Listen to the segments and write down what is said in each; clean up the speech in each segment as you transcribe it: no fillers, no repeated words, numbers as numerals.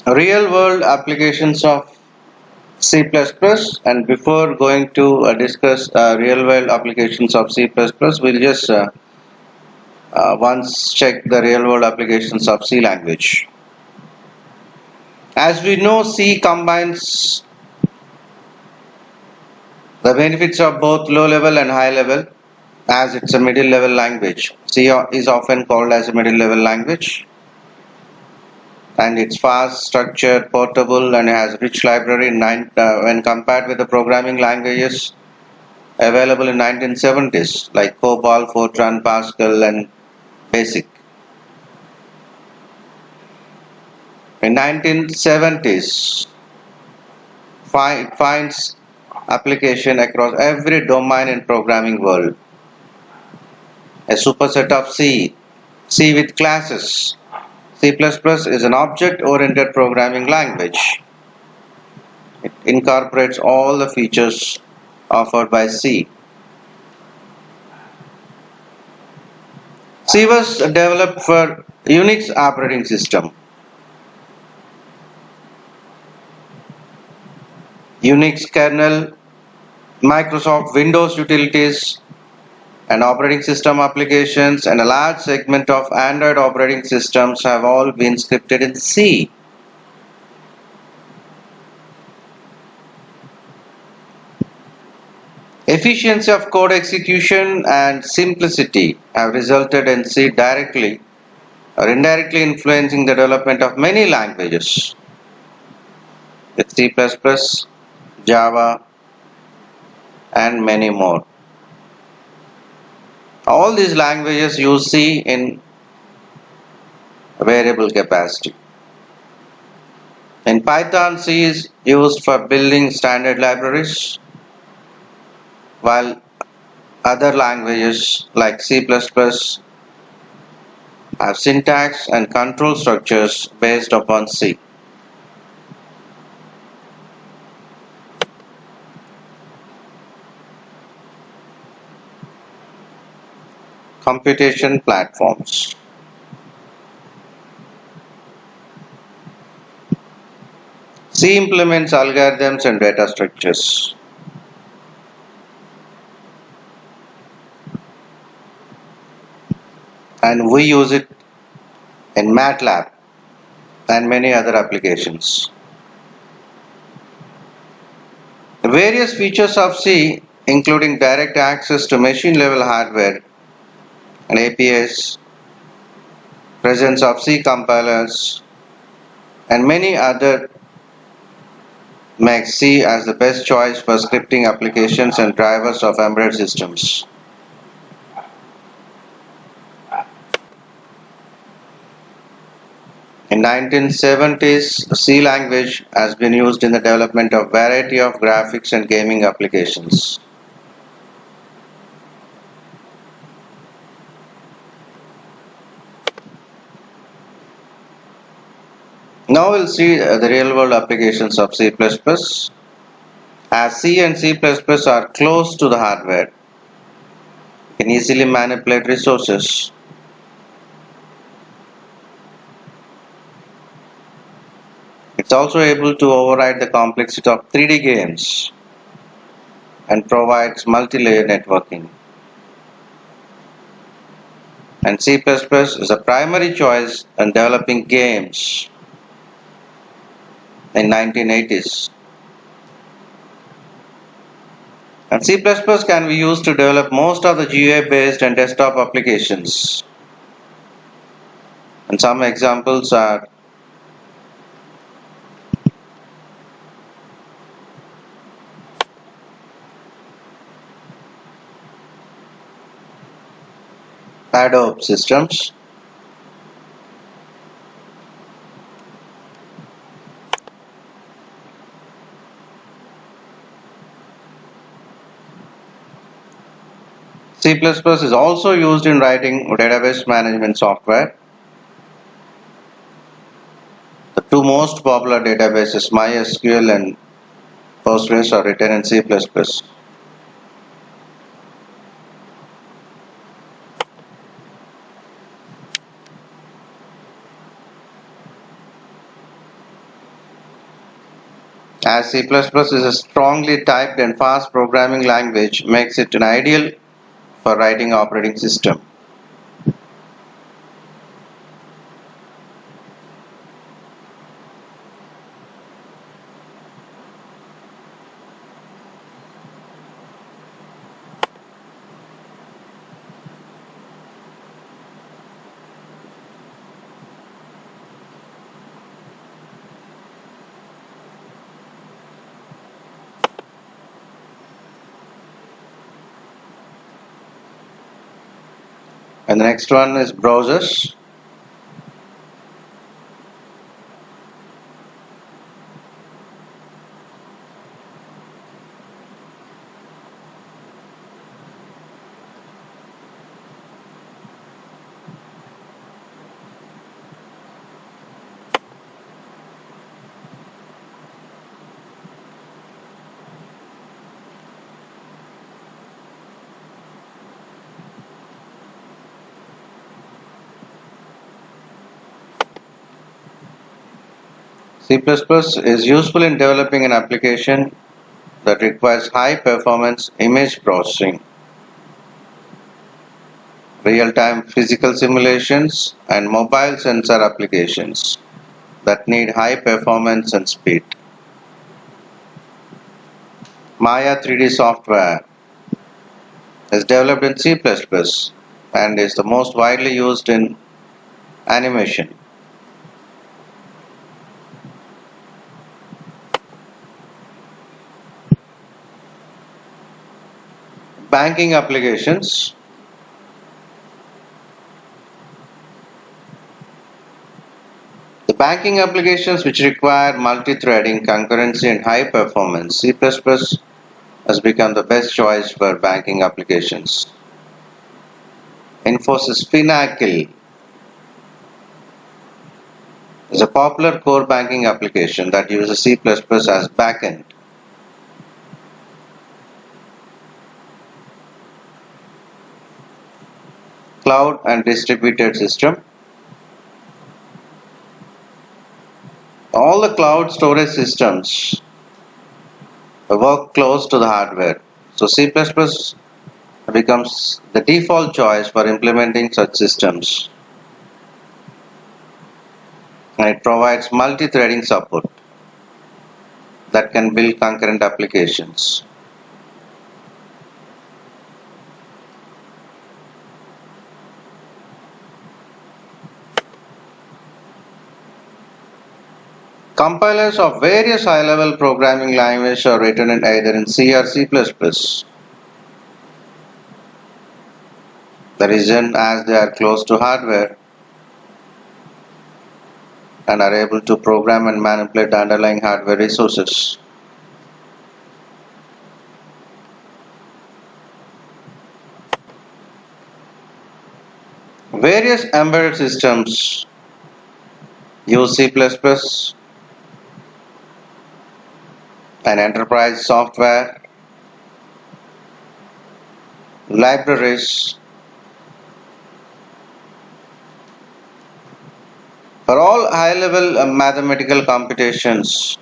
Real world applications of C++. And before going to discuss real world applications of C++, we'll just once check the real world applications of C language. As we know, C combines the benefits of both low level and high level, as it's a middle level language. C is often called as a middle level language, and it's fast, structured, portable, and has rich library when compared with the programming languages available in 1970s like COBOL, Fortran, Pascal, and BASIC. In 1970s, it finds application across every domain in programming world. A superset of C, C with classes. C++ is an object-oriented programming language. It incorporates all the features offered by C. C was developed for Unix operating system. Unix kernel, Microsoft Windows utilities, and operating system applications, and a large segment of Android operating systems have all been scripted in C. Efficiency of code execution and simplicity have resulted in C directly or indirectly influencing the development of many languages with C++, Java, and many more. All these languages use C in variable capacity. In Python, C is used for building standard libraries, while other languages like C++ have syntax and control structures based upon C. Computation platforms. C implements algorithms and data structures. And we use it in MATLAB and many other applications. The various features of C, including direct access to machine level hardware and APIs, presence of C compilers, and many other, make C as the best choice for scripting applications and drivers of embedded systems. In 1970s, C language has been used in the development of variety of graphics and gaming applications. Now we'll see the real world applications of C++. As C and C++ are close to the hardware, you can easily manipulate resources. It's also able to override the complexity of 3D games and provides multi-layer networking. And C++ is a primary choice in developing games in 1980s. And C++ can be used to develop most of the GUI based and desktop applications. And some examples are Adobe systems, C++ is also used in writing database management software. The two most popular databases, MySQL and Postgres, are written in C++. As C++ is a strongly typed and fast programming language, makes it an ideal for writing operating system. And the next one is browsers. C++ is useful in developing an application that requires high performance image processing, real-time physical simulations, and mobile sensor applications that need high performance and speed. Maya 3D software is developed in C++ and is the most widely used in animation. Banking applications. The banking applications which require multi-threading, concurrency and high performance, C++ has become the best choice for banking applications. Infosys Finacle is a popular core banking application that uses C++ as backend. Cloud and distributed system. All the cloud storage systems work close to the hardware. So C++ becomes the default choice for implementing such systems. And it provides multi-threading support that can build concurrent applications. Compilers of various high-level programming languages are written in either in C or C++. The reason as they are close to hardware and are able to program and manipulate the underlying hardware resources. Various embedded systems use C++ and enterprise software, libraries. For all high-level mathematical computations,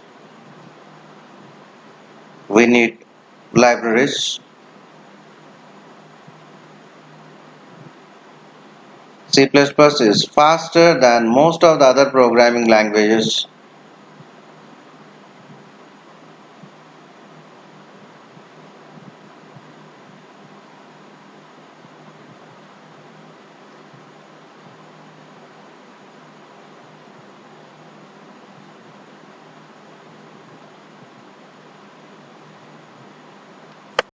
we need libraries. C++ is faster than most of the other programming languages